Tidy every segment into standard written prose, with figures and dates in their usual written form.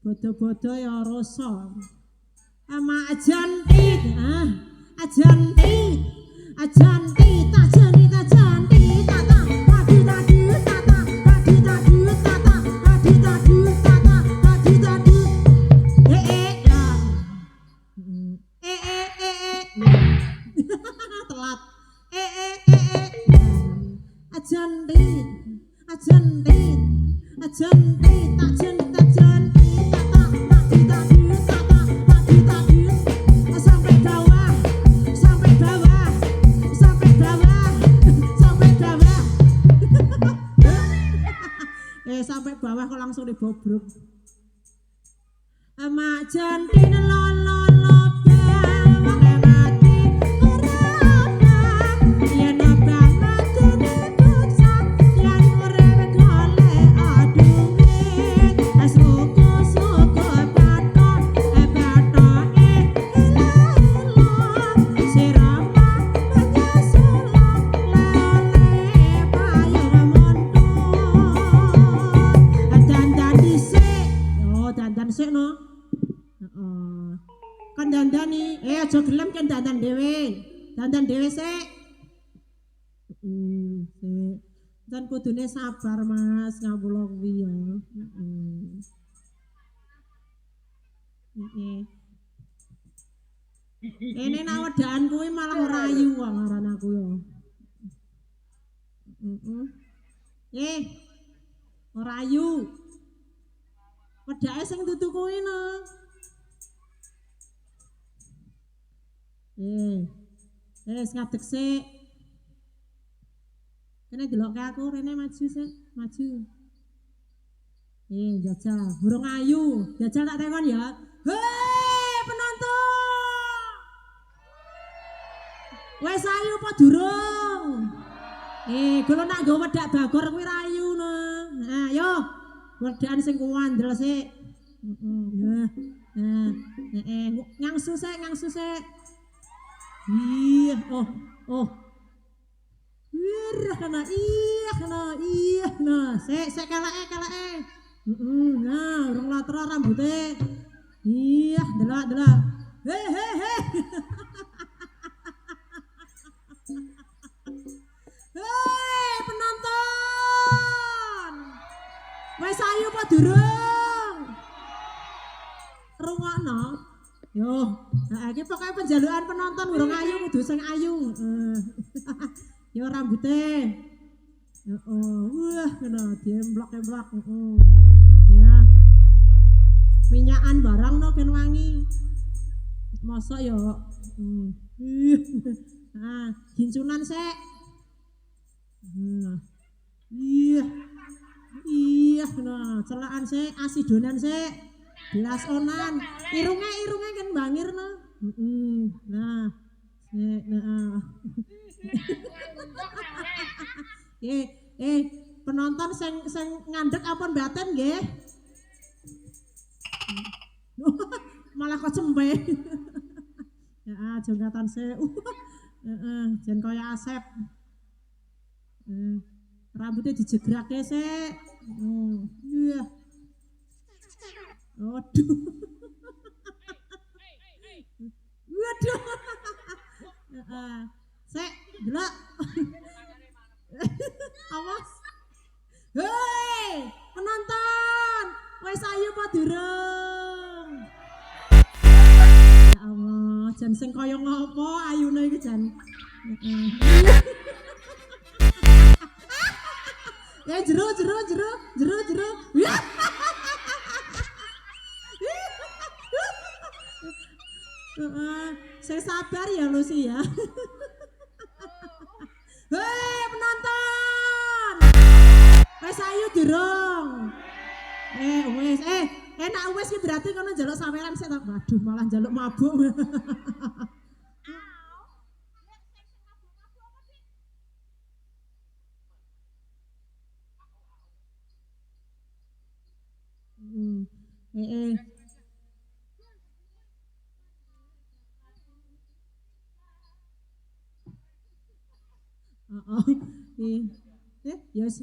Bodo-bodo ya rasa. Ama ajanti, ajanti, ajanti, tajani, tajani, tata, tadi tadi, tata, tadi tadi, tata, tadi tadi, tata, tadi tadi. Telat. Ajanti, ajanti, ajanti, tajani, tajani. Sampai bawah kok langsung dibobrok. Mak jantin lolo bel mati ora yen banget dibuksa yen urip golek aduwe suku-suku patok patoke lelo sirama menyusul lele payung montu dandan dhisik yo dandan sik no. Kan dandani aja gelem kan dandan dhewe sik. Dan kudune sabar Mas ngawula kuwi ya. Ini nawedaan kuwi malah rayu wong aran aku ya. Ora ayu. Wedake sing dudu kuwi no. Ngadeg sik. Kene delok ke aku, rene maju sik, maju. Jajal, burung ayu. Jajal tak tekon ya. Hei, penonton. Wes ayu apa durung? Kulo nak nggo wedak bagor kuwi rayu no. Nah, yo. Wedakan sing kuwandel sik. Ngangsu sik. Iya, oh. Iya, sik keleke. Nah, urung latra rambute. Iya, delok. Hei. Hei, penonton. Wes ayu apa durung? Rungokno. Yo, iki pokoke penjalukan penonton urung ayu kudu sing ayu. Yo rambute. Wah, kena diemblok. Ya. Minyakan barang no ken wangi. Mosok yo. Gincunan sik. Iya, kena celaan sik, asidonan sik. Gelas onan, irunge kan bangir no. Nah. Penonton sing ngandhek apa mbaten nggih? Malah kok cempe. Jongkatan sik. Jen kaya Asep. Rambutnya dijegrake sik. Iya. Waduh. Sik, delok. Awas. Hei, penonton. Wes ayu apa durung? Ya Allah, jan sing kaya ngopo ayune iki jan. Ya jero. Saya sabar ya Lucy ya. Hei penonton, wes ayo durung. Wes enak wes ki berarti kono njaluk saweran sik to. Waduh malah njaluk mabuk. Eh. Oh. Yes.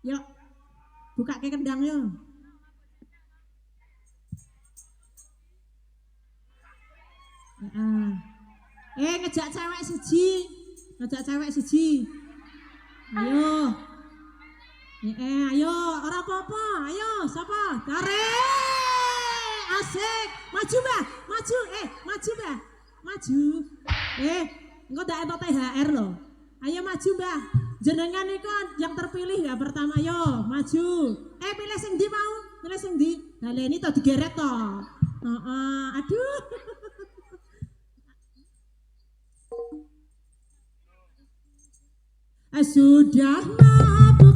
Yuk, buka ke kendang yuk. Ngejak cewek siji. Ngejak cewek siji. Ayo. Ayo, ora apa-apa. Ayo, sapa? Tarik. Asik. Maju, Mbah. Maju. Maju, Mbah. Maju. Engko ndak entuk THR loh. Ayo maju, Mbah. Jenengan iku yang terpilih ya pertama. Ayo, maju. Pilih sing ndi mau? Pilih sing ndi? Lah ini to digeret to. Aduh. Sudah mabuk